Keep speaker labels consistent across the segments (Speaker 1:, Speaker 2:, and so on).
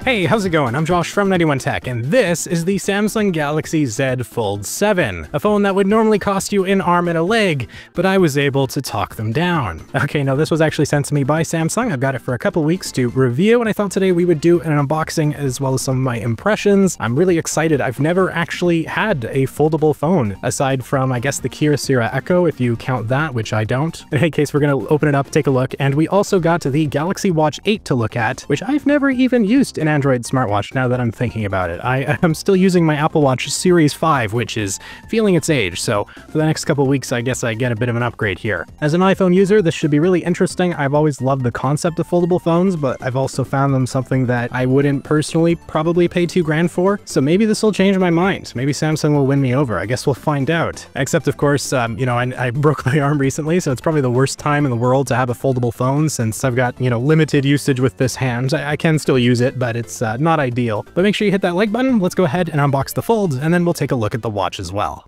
Speaker 1: Hey, how's it going? I'm Josh from 91 Tech, and this is the Samsung Galaxy Z Fold 7, a phone that would normally cost you an arm and a leg, but I was able to talk them down. Okay, no, this was actually sent to me by Samsung. I've got it for a couple weeks to review, and I thought today we would do an unboxing as well as some of my impressions. I'm really excited. I've never actually had a foldable phone, aside from, I guess, the Kyocera Echo, if you count that, which I don't. In any case, we're gonna open it up, take a look, and we also got the Galaxy Watch 8 to look at, which I've never even used an Android smartwatch now that I'm thinking about it. I am still using my Apple Watch Series 5, which is feeling its age, so for the next couple weeks I guess I get a bit of an upgrade here. As an iPhone user, this should be really interesting. I've always loved the concept of foldable phones, but I've also found them something that I wouldn't personally probably pay $2,000 for, so maybe this will change my mind. Maybe Samsung will win me over. I guess we'll find out. Except, of course, you know, I broke my arm recently, so it's probably the worst time in the world to have a foldable phone since I've got, you know, limited usage with this hand. I can still use it, but it's not ideal. But make sure you hit that like button. Let's go ahead and unbox the Fold, and then we'll take a look at the watch as well.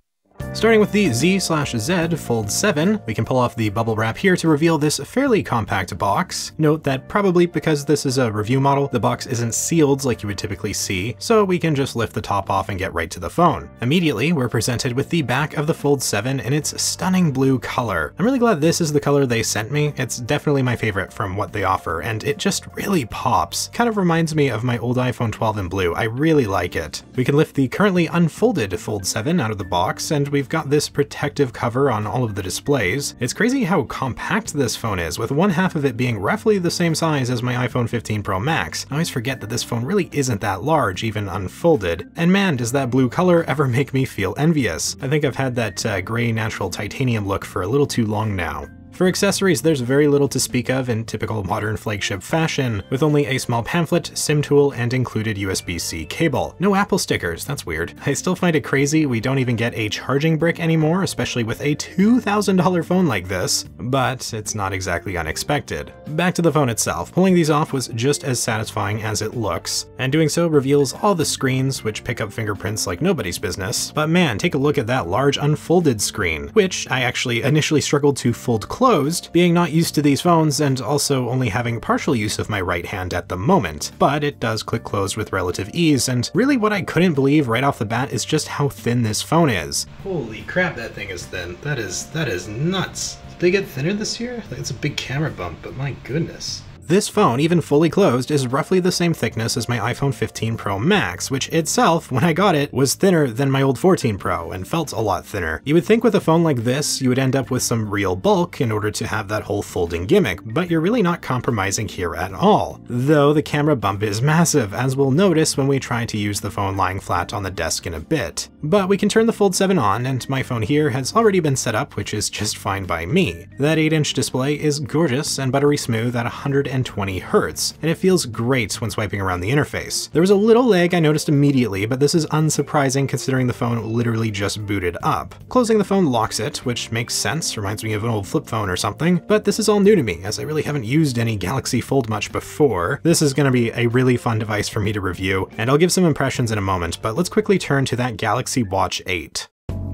Speaker 1: Starting with the Z/Z Fold 7, we can pull off the bubble wrap here to reveal this fairly compact box. Note that probably because this is a review model, the box isn't sealed like you would typically see, so we can just lift the top off and get right to the phone. Immediately, we're presented with the back of the Fold 7 in its stunning blue color. I'm really glad this is the color they sent me. It's definitely my favorite from what they offer, and it just really pops. Kind of reminds me of my old iPhone 12 in blue. I really like it. We can lift the currently unfolded Fold 7 out of the box, and we've got this protective cover on all of the displays. It's crazy how compact this phone is, with one half of it being roughly the same size as my iPhone 15 Pro Max. I always forget that this phone really isn't that large, even unfolded. And man, does that blue color ever make me feel envious. I think I've had that gray natural titanium look for a little too long now. For accessories, there's very little to speak of in typical modern flagship fashion, with only a small pamphlet, SIM tool, and included USB-C cable. No Apple stickers, that's weird. I still find it crazy we don't even get a charging brick anymore, especially with a $2,000 phone like this, but it's not exactly unexpected. Back to the phone itself. Pulling these off was just as satisfying as it looks, and doing so reveals all the screens, which pick up fingerprints like nobody's business. But man, take a look at that large unfolded screen, which I actually initially struggled to fold closed, being not used to these phones and also only having partial use of my right hand at the moment. But it does click closed with relative ease, and really what I couldn't believe right off the bat is just how thin this phone is. Holy crap, that thing is thin. That is nuts. Did they get thinner this year? Like, it's a big camera bump, but my goodness. This phone, even fully closed, is roughly the same thickness as my iPhone 15 Pro Max, which itself, when I got it, was thinner than my old 14 Pro and felt a lot thinner. You would think with a phone like this, you would end up with some real bulk in order to have that whole folding gimmick, but you're really not compromising here at all. Though the camera bump is massive, as we'll notice when we try to use the phone lying flat on the desk in a bit. But we can turn the Fold 7 on, and my phone here has already been set up, which is just fine by me. That 8-inch display is gorgeous and buttery smooth at 120 Hz, and it feels great when swiping around the interface. There was a little lag I noticed immediately, but this is unsurprising considering the phone literally just booted up. Closing the phone locks it, which makes sense, reminds me of an old flip phone or something, but this is all new to me, as I really haven't used any Galaxy Fold much before. This is going to be a really fun device for me to review, and I'll give some impressions in a moment, but let's quickly turn to that Galaxy Watch 8.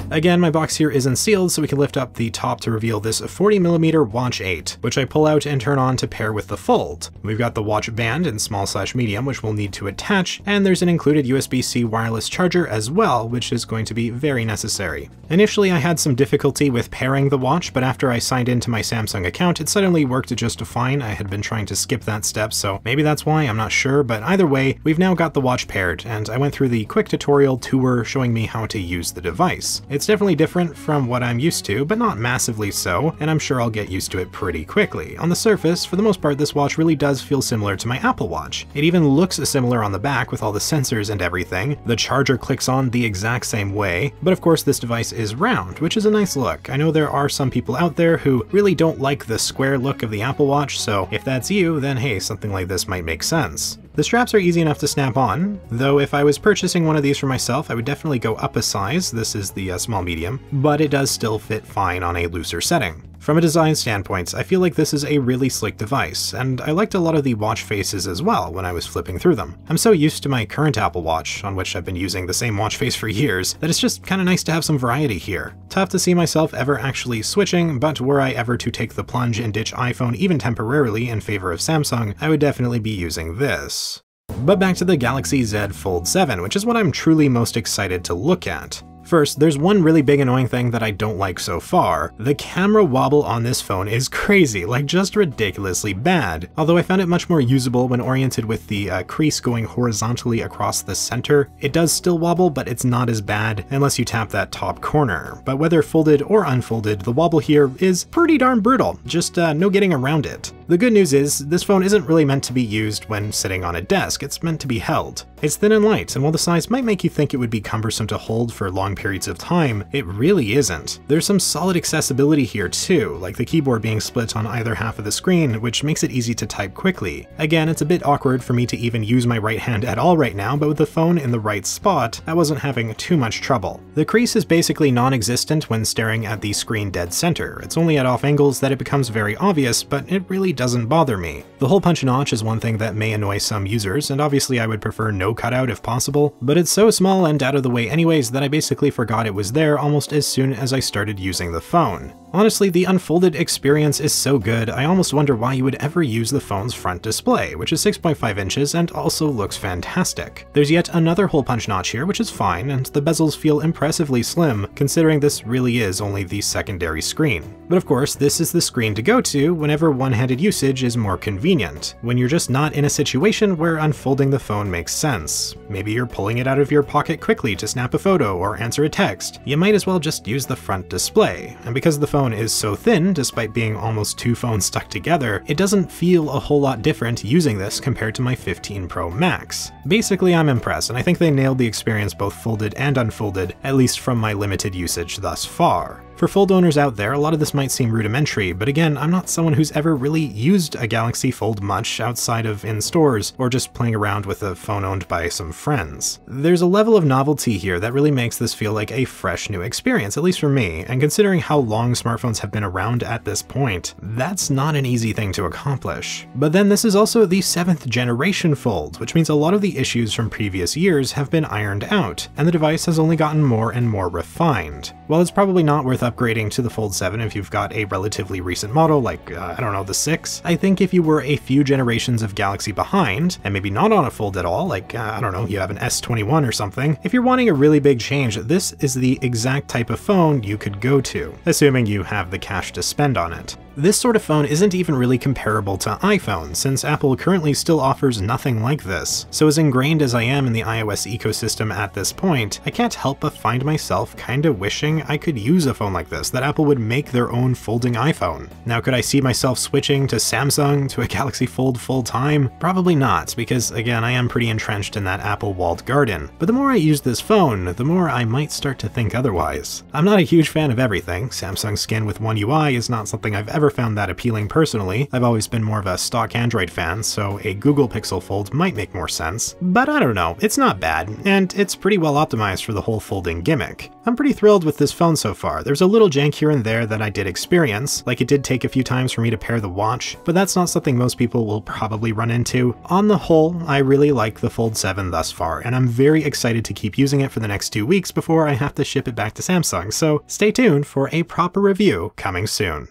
Speaker 1: Again, my box here isn't sealed, so we can lift up the top to reveal this 40mm Watch 8, which I pull out and turn on to pair with the Fold. We've got the watch band in small/medium, which we'll need to attach, and there's an included USB-C wireless charger as well, which is going to be very necessary. Initially, I had some difficulty with pairing the watch, but after I signed into my Samsung account, it suddenly worked just fine. I had been trying to skip that step, so maybe that's why, I'm not sure, but either way, we've now got the watch paired, and I went through the quick tutorial tour showing me how to use the device. It's definitely different from what I'm used to, but not massively so, and I'm sure I'll get used to it pretty quickly. On the surface, for the most part, this watch really does feel similar to my Apple Watch. It even looks similar on the back with all the sensors and everything. The charger clicks on the exact same way, but of course this device is round, which is a nice look. I know there are some people out there who really don't like the square look of the Apple Watch, so if that's you, then hey, something like this might make sense. The straps are easy enough to snap on, though if I was purchasing one of these for myself, I would definitely go up a size. This is the small medium, but it does still fit fine on a looser setting. From a design standpoint, I feel like this is a really slick device, and I liked a lot of the watch faces as well when I was flipping through them. I'm so used to my current Apple Watch, on which I've been using the same watch face for years, that it's just kinda nice to have some variety here. Tough to see myself ever actually switching, but were I ever to take the plunge and ditch iPhone even temporarily in favor of Samsung, I would definitely be using this. But back to the Galaxy Z Fold 7, which is what I'm truly most excited to look at. First, there's one really big annoying thing that I don't like so far. The camera wobble on this phone is crazy, like just ridiculously bad. Although I found it much more usable when oriented with the crease going horizontally across the center. It does still wobble, but it's not as bad unless you tap that top corner. But whether folded or unfolded, the wobble here is pretty darn brutal, just no getting around it. The good news is, this phone isn't really meant to be used when sitting on a desk, it's meant to be held. It's thin and light, and while the size might make you think it would be cumbersome to hold for long periods of time, it really isn't. There's some solid accessibility here too, like the keyboard being split on either half of the screen, which makes it easy to type quickly. Again, it's a bit awkward for me to even use my right hand at all right now, but with the phone in the right spot, I wasn't having too much trouble. The crease is basically non-existent when staring at the screen dead center. It's only at off angles that it becomes very obvious, but it really doesn't bother me. The hole punch notch is one thing that may annoy some users, and obviously I would prefer no cutout if possible, but it's so small and out of the way anyways that I basically forgot it was there almost as soon as I started using the phone. Honestly, the unfolded experience is so good, I almost wonder why you would ever use the phone's front display, which is 6.5 inches and also looks fantastic. There's yet another hole punch notch here, which is fine, and the bezels feel impressively slim, considering this really is only the secondary screen. But of course, this is the screen to go to whenever one-handed usage is more convenient, when you're just not in a situation where unfolding the phone makes sense. Maybe you're pulling it out of your pocket quickly to snap a photo or answer a text. You might as well just use the front display, and because the phone is so thin, despite being almost two phones stuck together, it doesn't feel a whole lot different using this compared to my 15 Pro Max. Basically, I'm impressed, and I think they nailed the experience both folded and unfolded, at least from my limited usage thus far. For Fold owners out there, a lot of this might seem rudimentary, but again, I'm not someone who's ever really used a Galaxy Fold much outside of in stores or just playing around with a phone owned by some friends. There's a level of novelty here that really makes this feel like a fresh new experience, at least for me, and considering how long smartphones have been around at this point, that's not an easy thing to accomplish. But then this is also the 7th generation Fold, which means a lot of the issues from previous years have been ironed out, and the device has only gotten more and more refined. While it's probably not worth upgrading to the Fold 7 if you've got a relatively recent model like, I don't know, the 6, I think if you were a few generations of Galaxy behind, and maybe not on a Fold at all, like, I don't know, you have an S21 or something, if you're wanting a really big change, this is the exact type of phone you could go to, assuming you have the cash to spend on it. This sort of phone isn't even really comparable to iPhone, since Apple currently still offers nothing like this. So as ingrained as I am in the iOS ecosystem at this point, I can't help but find myself kinda wishing I could use a phone like this, that Apple would make their own folding iPhone. Now, could I see myself switching to Samsung to a Galaxy Fold full time? Probably not, because again, I am pretty entrenched in that Apple walled garden. But the more I use this phone, the more I might start to think otherwise. I'm not a huge fan of everything. Samsung Skin with One UI is not something I've ever found that appealing personally. I've always been more of a stock Android fan, so a Google Pixel Fold might make more sense. But I don't know, it's not bad, and it's pretty well optimized for the whole folding gimmick. I'm pretty thrilled with this phone so far. There's a little jank here and there that I did experience, like it did take a few times for me to pair the watch, but that's not something most people will probably run into. On the whole, I really like the Fold 7 thus far, and I'm very excited to keep using it for the next 2 weeks before I have to ship it back to Samsung, so stay tuned for a proper review coming soon.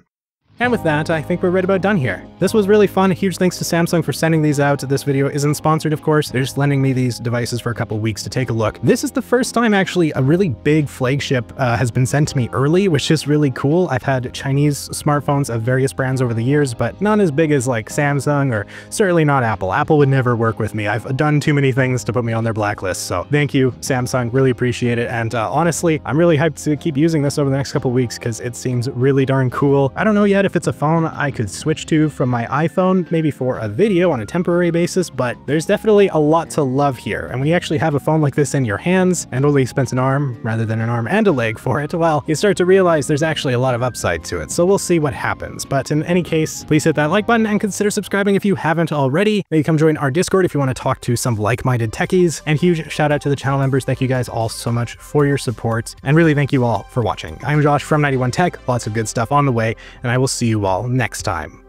Speaker 1: And with that, I think we're right about done here. This was really fun. Huge thanks to Samsung for sending these out. This video isn't sponsored, of course. They're just lending me these devices for a couple weeks to take a look. This is the first time actually a really big flagship has been sent to me early, which is really cool. I've had Chinese smartphones of various brands over the years, but none as big as like Samsung, or certainly not Apple. Apple would never work with me. I've done too many things to put me on their blacklist. So thank you, Samsung. Really appreciate it. And honestly, I'm really hyped to keep using this over the next couple weeks because it seems really darn cool. I don't know yet if it's a phone I could switch to from my iPhone, maybe for a video on a temporary basis, but there's definitely a lot to love here. And when you actually have a phone like this in your hands and only spent an arm rather than an arm and a leg for it, well, you start to realize there's actually a lot of upside to it. So we'll see what happens. But in any case, please hit that like button and consider subscribing if you haven't already. Maybe come join our Discord if you want to talk to some like-minded techies. And huge shout out to the channel members. Thank you guys all so much for your support. And really thank you all for watching. I'm Josh from 91 Tech. Lots of good stuff on the way, and I will see you all next time.